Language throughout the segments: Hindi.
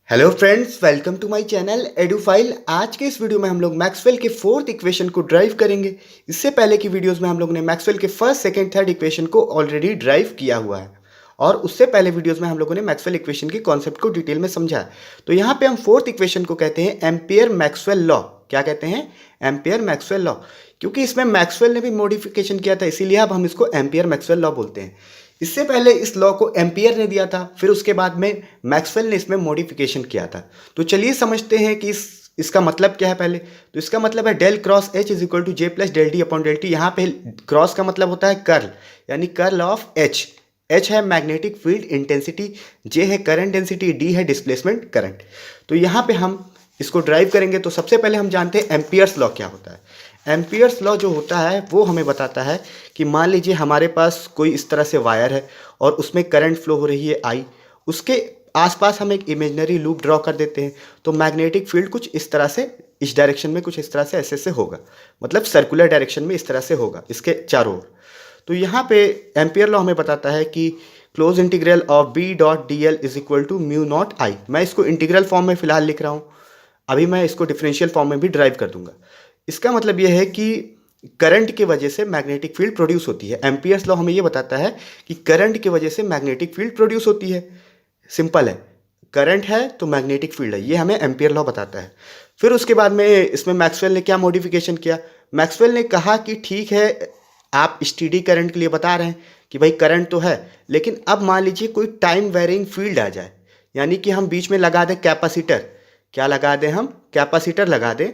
Hello friends, welcome to my channel Edufile. आज के इस वीडियो में हम लोग मैक्सवेल के फोर्थ इक्वेशन को ड्राइव करेंगे। इससे पहले की वीडियोस में हम लोग ने मैक्सवेल के फर्स्ट, सेकंड, थर्ड इक्वेशन को ऑलरेडी ड्राइव किया हुआ है और उससे पहले वीडियोस में हम लोगों ने मैक्सवेल इक्वेशन के कॉन्सेप्ट को डिटेल में समझा है। तो यहाँ पे हम फोर्थ इक्वेशन को कहते हैं एम्पियर मैक्सवेल लॉ। क्या कहते हैं? Ampere Maxwell law. क्योंकि इसमें मैक्सवेल ने भी मॉडिफिकेशन किया था, इसीलिए अब हम इसको एम्पियर मैक्सवेल लॉ बोलते हैं। इससे पहले इस लॉ को एम्पियर ने दिया था, फिर उसके बाद में मैक्सवेल ने इसमें मॉडिफिकेशन किया था। तो चलिए समझते हैं कि इसका मतलब क्या है। पहले तो इसका मतलब है del cross H is equal to J plus del D upon del T. यहाँ पे क्रॉस का मतलब होता है कर्ल, यानी कर्ल ऑफ एच। एच है मैग्नेटिक फील्ड इंटेंसिटी, जे है करंट डेंसिटी, डी है डिस्प्लेसमेंट करंट। तो यहाँ पे हम इसको ड्राइव करेंगे। तो सबसे पहले हम जानते हैं एम्पियर्स लॉ क्या होता है। एम्पियर्स लॉ जो होता है वो हमें बताता है कि मान लीजिए हमारे पास कोई इस तरह से वायर है और उसमें करंट फ्लो हो रही है आई। उसके आसपास हम एक इमेजिनरी लूप ड्रॉ कर देते हैं, तो मैग्नेटिक फील्ड कुछ इस तरह से, इस डायरेक्शन में कुछ इस तरह से ऐसे होगा, मतलब सर्कुलर डायरेक्शन में इस तरह से होगा इसके चारों ओर। तो यहाँ पे एम्पियर लॉ हमें बताता है कि close integral of B dot D L is equal to mu naught I. मैं इसको इंटीग्रल फॉर्म में फिलहाल लिख रहा हूँ, अभी मैं इसको डिफरेंशियल फॉर्म में भी ड्राइव कर दूंगा। इसका मतलब यह है कि करंट की वजह से मैग्नेटिक फील्ड प्रोड्यूस होती है। एम्पियर्स लॉ हमें यह बताता है कि करंट की वजह से मैग्नेटिक फील्ड प्रोड्यूस होती है। सिंपल है, करंट है तो मैग्नेटिक फील्ड है, ये हमें एम्पियर लॉ बताता है। फिर उसके बाद में इसमें मैक्सवेल ने क्या मॉडिफिकेशन किया। मैक्सवेल ने कहा कि ठीक है, आप स्टीडी करंट के लिए बता रहे हैं कि भाई करंट तो है, लेकिन अब मान लीजिए कोई टाइम वेरिंग फील्ड आ जाए, यानी कि हम बीच में लगा दें कैपेसिटर। क्या लगा दें? हम कैपेसिटर लगा दें,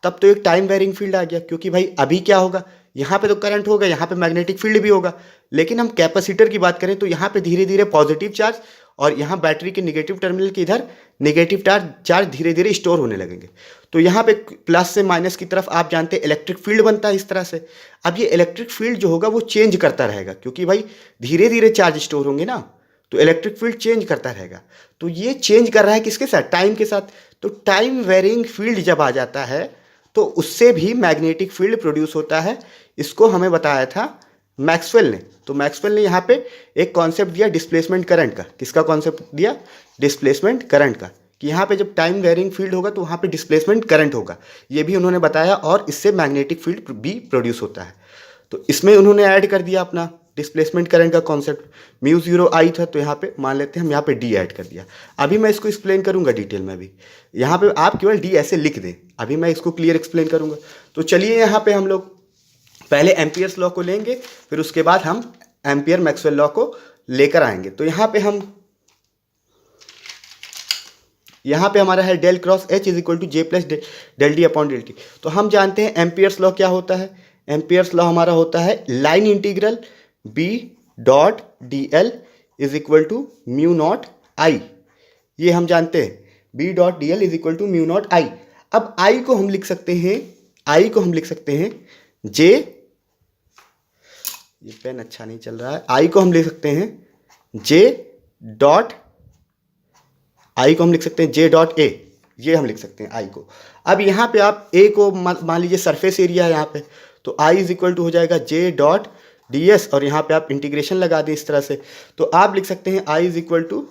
तब तो एक टाइम वेरिंग फील्ड आ गया। क्योंकि भाई अभी क्या होगा, यहाँ पे तो करंट होगा, यहाँ पे मैग्नेटिक फील्ड भी होगा, लेकिन हम कैपेसिटर की बात करें तो यहाँ पे धीरे धीरे पॉजिटिव चार्ज और यहाँ बैटरी के निगेटिव टर्मिनल के इधर नेगेटिव चार्ज धीरे धीरे स्टोर होने लगेंगे। तो यहाँ पे प्लस से माइनस की तरफ आप जानते हैं इलेक्ट्रिक फील्ड बनता है इस तरह से। अब ये इलेक्ट्रिक फील्ड जो होगा वो चेंज करता रहेगा, क्योंकि भाई धीरे धीरे चार्ज स्टोर होंगे ना, तो इलेक्ट्रिक फील्ड चेंज करता रहेगा। तो ये चेंज कर रहा है किसके साथ? टाइम के साथ। तो टाइम वेरिंग फील्ड जब आ जाता है तो उससे भी मैग्नेटिक फील्ड प्रोड्यूस होता है। इसको हमें बताया था मैक्सवेल ने। तो मैक्सवेल ने यहाँ पे एक कॉन्सेप्ट दिया डिस्प्लेसमेंट करंट का। किसका कॉन्सेप्ट दिया? डिस्प्लेसमेंट करंट का, कि यहाँ पे जब टाइम वेरिंग फील्ड होगा तो वहाँ पे डिस्प्लेसमेंट करंट होगा, ये भी उन्होंने बताया, और इससे मैग्नेटिक फील्ड भी प्रोड्यूस होता है। तो इसमें उन्होंने ऐड कर दिया अपना डिस्प्लेसमेंट करंट का कॉन्सेप्ट। म्यू जीरो आई था, तो यहाँ पे मान लेते हैं हम यहाँ पे डी ऐड कर दिया। अभी मैं इसको एक्सप्लेन करूँगा डिटेल में भी, यहाँ पे आप केवल डी ऐसे लिख दें, अभी मैं इसको क्लियर एक्सप्लेन करूँगा। तो चलिए यहाँ पे हम लोग पहले एम्पियर्स लॉ को लेंगे, फिर उसके बाद हम एम्पियर मैक्सवेल लॉ को लेकर आएंगे। तो यहाँ पे हमारा है del cross H is equal to J plus del D upon del T. तो हम जानते हैं एम्पियर्स लॉ क्या होता है। एम्पियर्स लॉ हमारा होता है line integral B dot D L is equal to mu naught I. ये हम जानते हैं, B dot D L is equal to mu naught I. अब आई को हम लिख सकते हैं जे, ये पेन अच्छा नहीं चल रहा है, आई को हम लिख सकते हैं जे डॉट, आई को हम लिख सकते हैं जे डॉट ए, ये हम लिख सकते हैं आई को। अब यहाँ पे आप ए को मान लीजिए सरफेस एरिया है यहाँ पे, तो आई इज इक्वल टू हो जाएगा जे डॉट डी एस, और यहाँ पे आप इंटीग्रेशन लगा दें इस तरह से, तो आप लिख सकते हैं I is equal to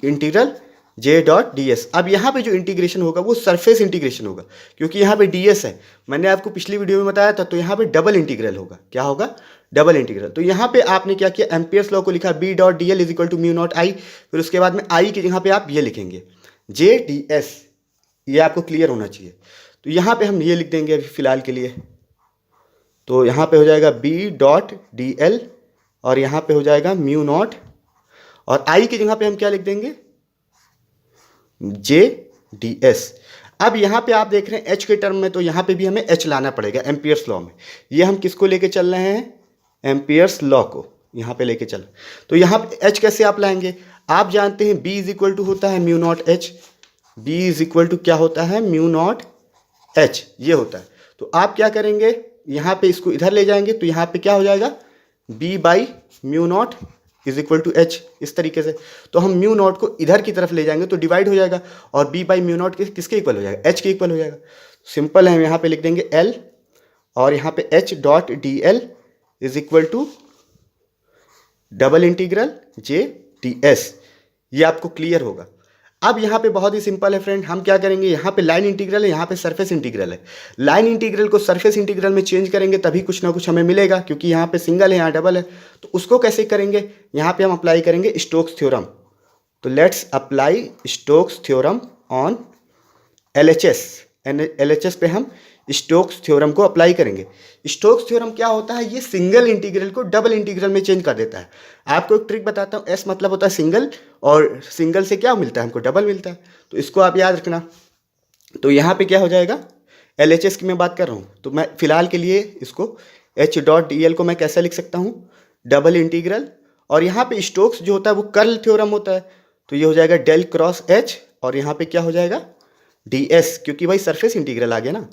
integral J dot D S. अब यहाँ पे जो इंटीग्रेशन होगा वो सरफेस इंटीग्रेशन होगा, क्योंकि यहाँ पे डी एस है, मैंने आपको पिछली वीडियो में बताया था। तो यहाँ पे डबल इंटीग्रल होगा। क्या होगा? Double integral. तो यहाँ पे आपने क्या किया, एम्पियर्स लॉ को लिखा B dot D L is equal to mu naught I, फिर उसके बाद में आई के यहाँ पे आप ये लिखेंगे जे डी एस, ये आपको क्लियर होना चाहिए। तो यहाँ पे हम ये लिख देंगे अभी फिलहाल के लिए। तो यहाँ पे हो जाएगा बी डॉट डी एल और यहाँ पे हो जाएगा म्यू नॉट, और आई की जगह पे हम क्या लिख देंगे? जे डी एस। अब यहाँ पे आप देख रहे हैं एच के टर्म में, तो यहाँ पे भी हमें एच लाना पड़ेगा एम्पियर्स लॉ में। ये हम किसको लेके चल रहे हैं? एम्पियर्स लॉ को यहाँ पे लेके चल। तो यहाँ पे एच कैसे आप लाएंगे? आप जानते हैं बी इज इक्वल टू होता है mu naught H. B is equal to क्या होता है? म्यू नॉट एच, ये होता है। तो आप क्या करेंगे, यहाँ पे इसको इधर ले जाएंगे, तो यहाँ पे क्या हो जाएगा? B by mu naught is equal to H, इस तरीके से। तो हम म्यू नॉट को इधर की तरफ ले जाएंगे तो डिवाइड हो जाएगा, और बी बाई म्यू नॉट किसके इक्वल हो जाएगा? एच के इक्वल हो जाएगा। सिंपल है, हम यहाँ पे लिख देंगे एल, और यहाँ पे H dot D L is equal to double integral J D S. ये आपको क्लियर होगा। अब यहाँ पे बहुत ही सिंपल है फ्रेंड, हम क्या करेंगे, यहाँ पे लाइन इंटीग्रल है, यहाँ पे सरफेस इंटीग्रल है। लाइन इंटीग्रल को सरफेस इंटीग्रल में चेंज करेंगे तभी कुछ ना कुछ हमें मिलेगा, क्योंकि यहाँ पे सिंगल है, यहाँ डबल है। तो उसको कैसे करेंगे, यहाँ पे हम अप्लाई करेंगे स्टोक्स थ्योरम। तो let's apply Stokes theorem on LHS। LHS पे हम स्टोक्स थ्योरम को अप्लाई करेंगे। स्टोक्स थ्योरम क्या होता है, ये सिंगल इंटीग्रल को डबल इंटीग्रल में चेंज कर देता है। आपको एक ट्रिक बताता हूँ, S मतलब होता है सिंगल, और सिंगल से क्या मिलता है, हमको डबल मिलता है। तो इसको आप याद रखना। तो यहाँ पे क्या हो जाएगा, LHS की मैं बात कर रहा हूँ, तो मैं फिलहाल के लिए इसको H.dl को मैं कैसे लिख सकता हूँ, डबल इंटीग्रल, और यहाँ पे स्टोक्स जो होता है वो कर्ल थ्योरम होता है, तो ये हो जाएगा डेल क्रॉस H, और यहाँ पे क्या हो जाएगा ds, क्योंकि भाई सरफेस इंटीग्रल आ गया ना।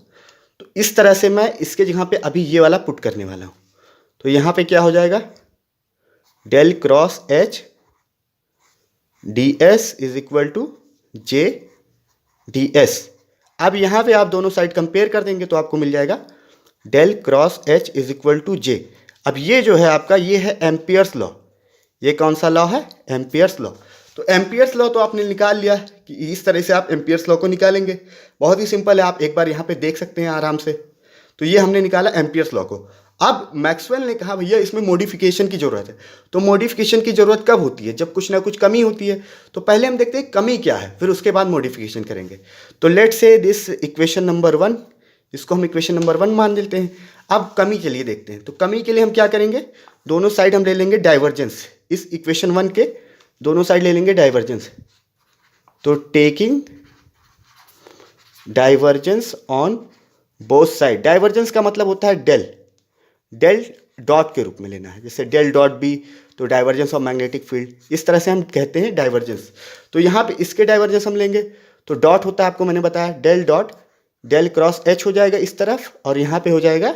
तो इस तरह से मैं इसके जगह पे अभी ये वाला पुट करने वाला हूँ। तो यहाँ पे क्या हो जाएगा, del cross H ds is equal to J ds। अब यहाँ पे आप दोनों साइड कंपेयर कर देंगे तो आपको मिल जाएगा del cross H is equal to J। अब ये जो है आपका, ये है एम्पियर्स लॉ। ये कौन सा लॉ है, एम्पियर्स लॉ। तो एम्पियर्स लॉ तो आपने निकाल लिया कि इस तरह से आप एम्पियर्स लॉ को निकालेंगे। बहुत ही सिंपल है, आप एक बार यहाँ पे देख सकते हैं आराम से। तो ये हमने निकाला एम्पियर्स लॉ को। अब मैक्सवेल ने कहा भैया इसमें मॉडिफिकेशन की ज़रूरत है। तो मॉडिफिकेशन की ज़रूरत कब होती है, जब कुछ ना कुछ कमी होती है। तो पहले हम देखते हैं कमी क्या है, फिर उसके बाद मॉडिफिकेशन करेंगे। तो let's say this equation number 1, इसको हम इक्वेशन नंबर 1 मान लेते हैं। अब कमी के लिए देखते हैं। तो कमी के लिए हम क्या करेंगे, दोनों साइड हम ले लेंगे डाइवर्जेंस। इस इक्वेशन 1 के दोनों साइड ले लेंगे डाइवर्जेंस। तो taking divergence on both side. Divergence का मतलब होता है डेल, डेल डॉट के रूप में लेना है, जैसे डेल डॉट बी, तो डाइवर्जेंस ऑफ मैग्नेटिक फील्ड, इस तरह से हम कहते हैं डाइवर्जेंस। तो यहाँ पे इसके डाइवर्जेंस हम लेंगे, तो डॉट होता है, आपको मैंने बताया del dot, del cross H हो जाएगा इस तरफ, और यहाँ पे हो जाएगा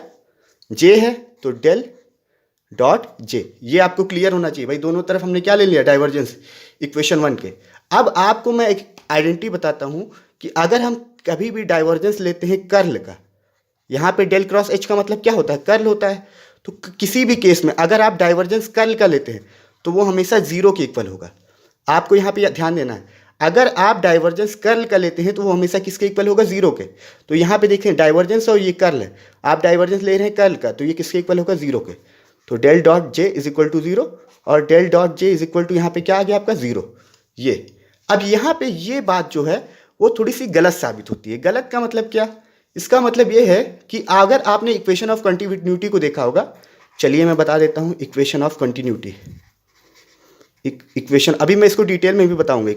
J है, तो डेल डॉट J। ये आपको क्लियर होना चाहिए भाई, दोनों तरफ हमने क्या ले लिया, डाइवर्जेंस इक्वेशन 1 के। अब आपको मैं एक आइडेंटिटी बताता हूँ कि अगर हम कभी भी डाइवर्जेंस लेते हैं कर्ल का, यहाँ पे डेल क्रॉस H का मतलब क्या होता है, कर्ल होता है। तो किसी भी केस में अगर आप डाइवर्जेंस कर्ल का लेते हैं तो वो हमेशा 0 के इक्वल होगा। आपको यहाँ पे ध्यान देना है, अगर आप डाइवर्जेंस कर्ल का लेते हैं तो वो हमेशा किसके इक्वल होगा, 0 के। तो यहाँ पे देखें डाइवर्जेंस और ये कर्ल है, आप डाइवर्जेंस ले रहे हैं कर्ल का, तो ये किसके इक्वल होगा, 0 के। तो del dot J is equal to 0, और del dot J is equal to यहाँ पे क्या आ गया आपका, 0। ये अब यहाँ पे ये बात जो है वो थोड़ी सी गलत साबित होती है। गलत का मतलब क्या, इसका मतलब ये है कि अगर आपने इक्वेशन ऑफ कंटिन्यूटी को देखा होगा, चलिए मैं बता देता हूँ इक्वेशन ऑफ कंटिन्यूटी। इक्वेशन अभी मैं इसको डिटेल में भी बताऊंगा।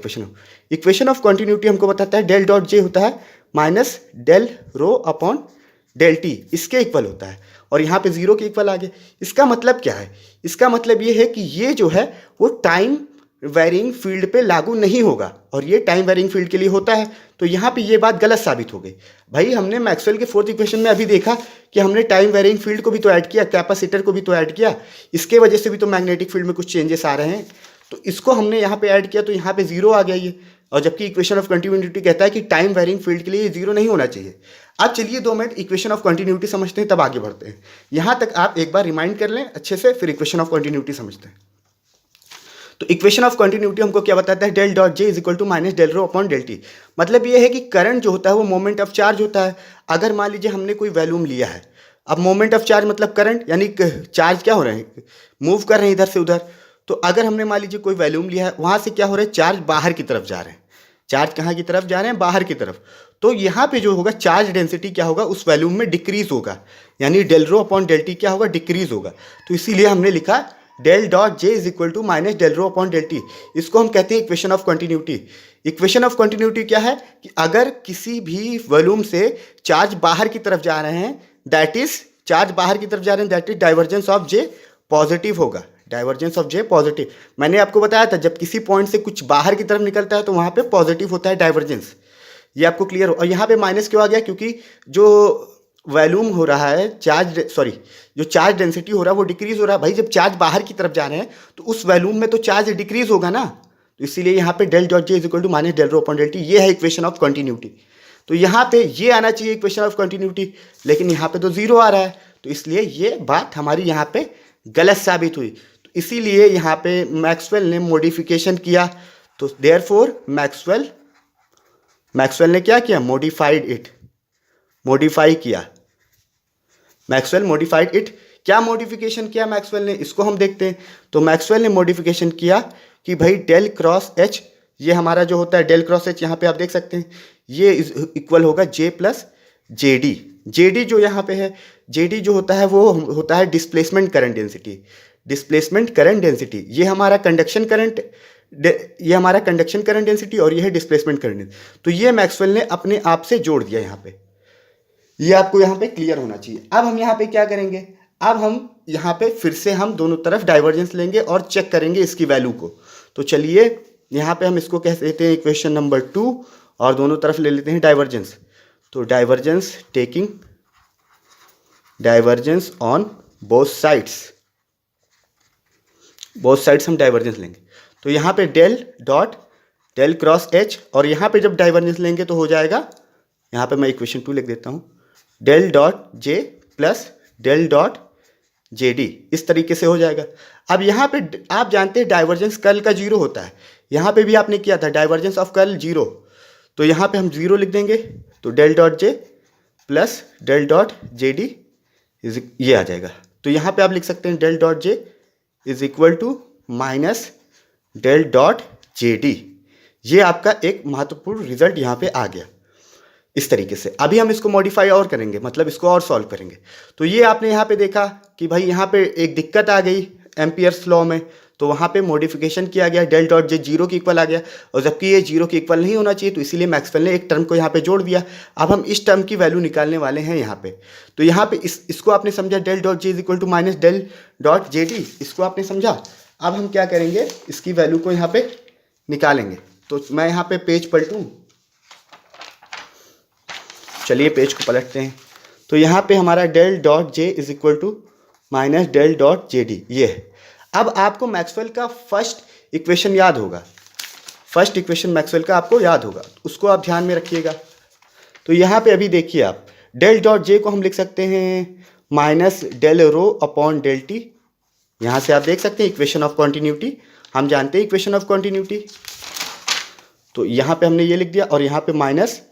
इक्वेशन ऑफ कंटिन्यूटी हमको बताता है डेल डॉट J होता है minus del rho upon del T, इसके इक्वल होता है, और यहाँ पे 0 के इक्वल आ गए। इसका मतलब क्या है, इसका मतलब ये है कि ये जो है वो टाइम वेरिंग फील्ड पे लागू नहीं होगा, और ये टाइम वेरिंग फील्ड के लिए होता है। तो यहाँ पे ये बात गलत साबित हो गई भाई। हमने मैक्सवेल के 4th इक्वेशन में अभी देखा कि हमने टाइम वेरिंग फील्ड को भी तो ऐड किया, कैपेसिटर को भी तो ऐड किया, इसके वजह से भी तो मैग्नेटिक फील्ड में कुछ चेंजेस आ रहे हैं। तो इसको हमने यहाँ पे ऐड किया, तो यहाँ पे 0 आ गया ये, और जबकि इक्वेशन ऑफ कंटिन्यूटी कहता है कि टाइम वेरिंग फील्ड के लिए ये 0 नहीं होना चाहिए। अब चलिए 2 मिनट इक्वेशन ऑफ कंटिन्यूटी समझते हैं, तब आगे बढ़ते हैं। यहाँ तक आप एक बार रिमाइंड कर लें अच्छे से, फिर इक्वेशन ऑफ कंटिन्यूटी समझते हैं। तो इक्वेशन ऑफ कंटिन्यूटी हमको क्या बताता है, del dot J is equal to minus del rho upon del T. मतलब ये है कि करंट जो होता है वो मोमेंट ऑफ चार्ज होता है। अगर मान लीजिए हमने कोई वैल्यूम लिया है, अब मोमेंट ऑफ चार्ज मतलब करंट, यानी चार्ज क्या हो रहे हैं, मूव कर रहे हैं इधर से उधर। तो अगर हमने मान लीजिए कोई वैल्यूम लिया है, वहाँ से क्या हो रहा है, चार्ज बाहर की तरफ जा रहे हैं। चार्ज कहाँ की तरफ जा रहे हैं, बाहर की तरफ। तो यहाँ पे जो होगा चार्ज डेंसिटी क्या होगा, उस वैल्यूम में डिक्रीज होगा, यानी del rho upon del T क्या होगा, डिक्रीज होगा। तो इसीलिए हमने लिखा del dot J is equal to minus del rho upon del T. इसको हम कहते हैं equation of continuity. Equation of continuity क्या है कि अगर किसी भी वॉल्यूम से चार्ज बाहर की तरफ जा रहे हैं, दैट इज चार्ज बाहर की तरफ जा रहे हैं, that is divergence of J positive होगा। डाइवर्जेंस ऑफ J पॉजिटिव, मैंने आपको बताया था जब किसी पॉइंट से कुछ बाहर की तरफ निकलता है तो वहाँ पे पॉजिटिव होता है डाइवर्जेंस। ये आपको क्लियर हो। और यहाँ पे माइनस क्यों आ गया, क्योंकि जो वॉल्यूम हो रहा है जो चार्ज डेंसिटी हो रहा है वो डिक्रीज हो रहा है। भाई जब चार्ज बाहर की तरफ जा रहे हैं तो उस वॉल्यूम में तो चार्ज डिक्रीज होगा ना, तो इसीलिए यहाँ पे del dot J is equal to minus del rho upon del T. ये है इक्वेशन ऑफ कंटिन्यूटी। तो यहाँ पे ये आना चाहिए इक्वेशन ऑफ कंटिन्यूटी, लेकिन यहाँ पे तो 0 आ रहा है, तो इसलिए ये बात हमारी यहाँ पे गलत साबित हुई। तो इसीलिए यहाँ पे मैक्सवेल ने मॉडिफिकेशन किया। तो देयरफॉर मैक्सवेल मैक्सवेल ने क्या किया, मॉडिफाई किया। Maxwell modified it. क्या मॉडिफिकेशन किया मैक्सवेल ने, इसको हम देखते हैं। तो मैक्सवेल ने मॉडिफिकेशन किया कि भाई डेल क्रॉस एच, ये हमारा जो होता है डेल क्रॉस एच, यहाँ पे आप देख सकते हैं ये इक्वल होगा जे प्लस जे डी। जे डी जो यहाँ पे है, जे डी जो होता है वो होता है displacement current density. Displacement current density ये हमारा कंडक्शन करंट, ये हमारा कंडक्शन करंट डेंसिटी और ये है डिस्प्लेसमेंट करंट। तो ये मैक्सवेल ने अपने आप से जोड़ दिया यहाँ पे, ये आपको यहाँ पे क्लियर होना चाहिए। अब हम यहाँ पे क्या करेंगे, अब हम यहाँ पे फिर से हम दोनों तरफ डाइवर्जेंस लेंगे और चेक करेंगे इसकी वैल्यू को। तो चलिए यहाँ पे हम इसको कह देते हैं इक्वेशन नंबर 2 और दोनों तरफ ले लेते हैं डाइवर्जेंस। तो divergence, taking divergence on both sides हम डाइवर्जेंस लेंगे। तो यहाँ पे डेल क्रॉस एच, और यहाँ पे जब डाइवर्जेंस लेंगे तो हो जाएगा, यहाँ पे मैं इक्वेशन 2 लिख देता हूँ, del dot J plus del dot J D, इस तरीके से हो जाएगा। अब यहाँ पे आप जानते हैं डाइवर्जेंस कर्ल का 0 होता है, यहाँ पे भी आपने किया था डाइवर्जेंस ऑफ कर्ल 0, तो यहाँ पे हम 0 लिख देंगे। तो del dot J plus del dot J D ये आ जाएगा। तो यहाँ पे आप लिख सकते हैं del dot J is equal to minus del dot J D. ये आपका एक महत्वपूर्ण रिजल्ट यहाँ पे आ गया इस तरीके से। अभी हम इसको मॉडिफाई और करेंगे, मतलब इसको और सॉल्व करेंगे। तो ये आपने यहाँ पे देखा कि भाई यहाँ पे एक दिक्कत आ गई एम्पियर्स लॉ में, तो वहाँ पे मॉडिफिकेशन किया गया, डेल डॉट जे 0 के इक्वल आ गया, और जबकि ये 0 के इक्वल नहीं होना चाहिए, तो इसीलिए मैक्सवेल ने एक टर्म को यहाँ पे जोड़ दिया। अब हम इस टर्म की वैल्यू निकालने वाले हैं यहाँ पे। तो यहाँ पे इसको आपने समझा del dot J is equal to minus del dot J D, इसको आपने समझा। अब हम क्या करेंगे, इसकी वैल्यू को यहाँ पे निकालेंगे। तो मैं यहाँ पे पेज पलटूँ, चलिए पेज को पलटते हैं। तो यहाँ पे हमारा del dot J is equal to minus del dot J D ये है। अब आपको मैक्सवेल का फर्स्ट इक्वेशन याद होगा, फर्स्ट इक्वेशन मैक्सवेल का आपको याद होगा, उसको आप ध्यान में रखिएगा। तो यहाँ पे अभी देखिए आप, डेल डॉट जे को हम लिख सकते हैं minus del rho upon del T. यहाँ से आप देख सकते हैं इक्वेशन ऑफ कॉन्टिन्यूटी, हम जानते हैं इक्वेशन ऑफ कॉन्टिन्यूटी। तो यहाँ पे हमने ये लिख दिया, और यहाँ पे minus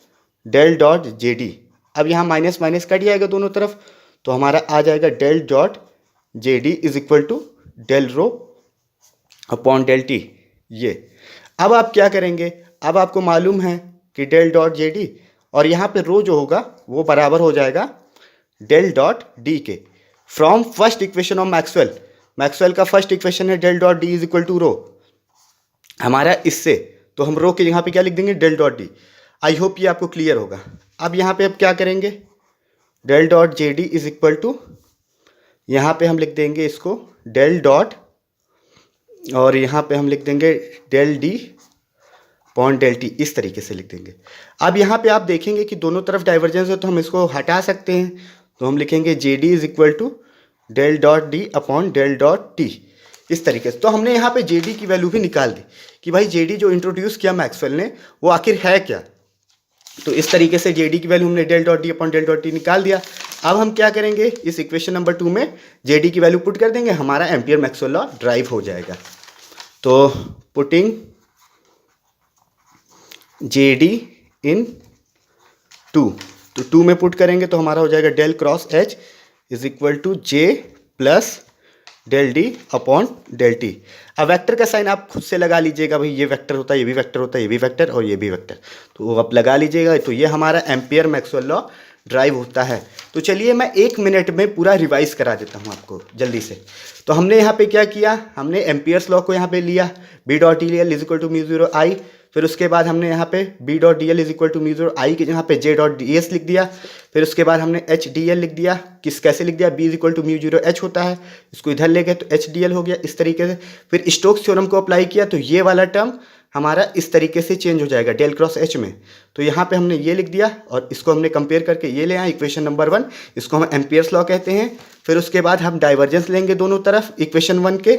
del dot J D. अब यहाँ माइनस माइनस कट जाएगा दोनों तरफ, तो हमारा आ जाएगा del dot J D is equal to del rho upon del T ये। अब आप क्या करेंगे, अब आपको मालूम है कि डेल डॉट जे डी और यहाँ पे रो जो होगा वो बराबर हो जाएगा डेल डॉट डी के, from first equation of Maxwell का फर्स्ट इक्वेशन है del dot D is equal to rho हमारा इससे, तो हम रो के यहाँ पे क्या लिख देंगे, del dot D. I hope ये आपको क्लियर होगा। अब यहाँ पे अब क्या करेंगे, del dot J D is equal to, यहाँ पे हम लिख देंगे इसको डेल डॉट, और यहाँ पे हम लिख देंगे del D upon del T, इस तरीके से लिख देंगे। अब यहाँ पे आप देखेंगे कि दोनों तरफ डाइवर्जेंस है, तो हम इसको हटा सकते हैं। तो हम लिखेंगे J D is equal to del dot D upon del dot T, इस तरीके से। तो हमने यहाँ पे जे डी की वैल्यू भी निकाल दी कि भाई जे डी जो इंट्रोड्यूस किया मैक्सवेल ने वो आखिर है क्या। तो इस तरीके से जे डी की वैल्यू हमने del dot D upon del dot T निकाल दिया। अब हम क्या करेंगे, इस इक्वेशन नंबर 2 में जे डी की वैल्यू पुट कर देंगे, हमारा एम्पियर मैक्सवेल लॉ ड्राइव हो जाएगा। तो पुटिंग जे डी इन 2, तो 2 में पुट करेंगे तो हमारा हो जाएगा del cross H is equal to J plus del D upon del T. अब वेक्टर का साइन आप खुद से लगा लीजिएगा, भाई ये वेक्टर होता है, ये भी वेक्टर होता है, ये भी वेक्टर और ये भी वेक्टर, तो आप लगा लीजिएगा। तो ये हमारा एम्पियर मैक्सवेल लॉ ड्राइव होता है। तो चलिए मैं 1 मिनट में पूरा रिवाइज करा देता हूँ आपको जल्दी से। तो हमने यहाँ पे क्या किया, हमने एम्पियर्स लॉ को यहाँ पे लिया, B dot D L is equal to mu zero I. फिर उसके बाद हमने यहाँ पे B dot D L is equal to mu zero I के यहाँ पे जे डॉट डी एस लिख दिया। फिर उसके बाद हमने एच डी एल लिख दिया, कैसे लिख दिया, B is equal to mu zero H होता है, इसको इधर ले गए तो एच डी एल हो गया इस तरीके से। फिर स्टोक्स थ्योरम को अप्लाई किया तो ये वाला टर्म हमारा इस तरीके से चेंज हो जाएगा डेल क्रॉस एच में। तो यहाँ पे हमने ये लिख दिया और इसको हमने कंपेयर करके ये ले आए इक्वेशन नंबर 1, इसको हम एम्पियर्स लॉ कहते हैं। फिर उसके बाद हम डाइवर्जेंस लेंगे दोनों तरफ इक्वेशन 1 के,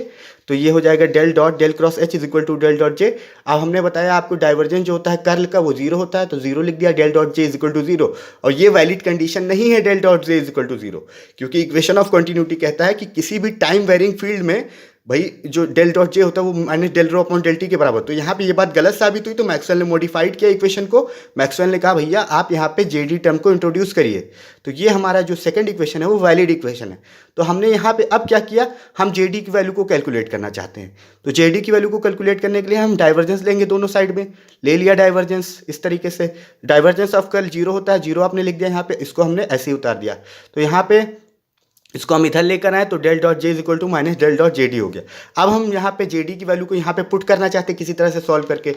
तो ये हो जाएगा del dot del cross H is equal to del dot J. अब हमने बताया आपको डाइवर्जेंस जो होता है कर्ल का वो 0 होता है, तो 0 लिख दिया, del dot J is equal to 0। और ये वैलिड कंडीशन नहीं है del dot J is equal to 0, क्योंकि इक्वेशन ऑफ कंटिन्यूटी कहता है कि किसी भी टाइम वेरिंग फील्ड में भाई जो डेल डॉट जे होता है वो minus del rho upon del T के बराबर। तो यहाँ पे ये बात गलत साबित हुई, तो मैक्सवेल ने मॉडिफाइड किया इक्वेशन को। मैक्सवेल ने कहा भैया आप यहाँ पे जे डी टर्म को इंट्रोड्यूस करिए। तो ये हमारा जो सेकंड इक्वेशन है वो वैलिड इक्वेशन है। तो हमने यहाँ पे अब क्या किया, हम जे डी की वैल्यू को कैलकुलेट करना चाहते हैं। तो जे डी की वैल्यू को कैलकुलेट करने के लिए हम डाइवर्जेंस लेंगे दोनों साइड में। ले लिया डाइवर्जेंस इस तरीके से, डाइवर्जेंस ऑफ कर्ल जीरो होता है, जीरो आपने लिख दिया यहाँ पे, इसको हमने ऐसे ही उतार दिया। तो यहाँ पे इसको हम इधर लेकर आए तो del dot J is equal to minus del dot J D हो गया। अब हम यहाँ पे जे डी की वैल्यू को यहाँ पे पुट करना चाहते हैं किसी तरह से सॉल्व करके।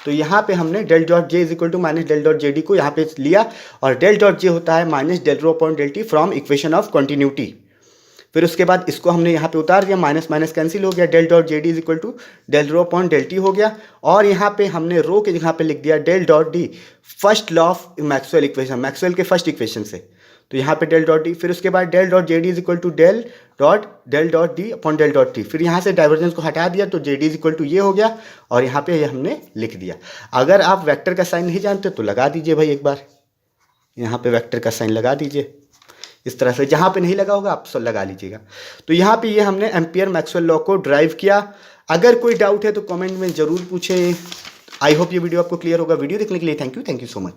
तो यहाँ पे हमने del dot J is equal to minus del dot J D को यहाँ पे लिया, और डेल डॉट जे होता है minus del rho upon del T from equation of continuity. फिर उसके बाद इसको हमने यहाँ पे उतार दिया, माइनस माइनस कैंसिल हो गया, del dot J D is equal to del rho upon del T हो गया। और यहाँ पे हमने रो के जगह पे लिख दिया del dot D, first law of Maxwell equation, Maxwell के फर्स्ट इक्वेशन से। तो यहाँ पे डेल डॉट डी, फिर उसके बाद del dot J D is equal to del dot D upon del dot T. फिर यहाँ से डाइवर्जेंस को हटा दिया तो J D is equal to ये हो गया, और यहाँ पे ये हमने लिख दिया। अगर आप वेक्टर का साइन नहीं जानते तो लगा दीजिए भाई, एक बार यहाँ पे वेक्टर का साइन लगा दीजिए इस तरह से, जहाँ पे नहीं लगा होगा आप सब लगा लीजिएगा। तो यहाँ पे ये हमने एम्पियर मैक्सवेल लॉ को ड्राइव किया। अगर कोई डाउट है तो कमेंट में ज़रूर पूछें। आई होप ये वीडियो आपको क्लियर होगा। वीडियो देखने के लिए थैंक यू सो मच।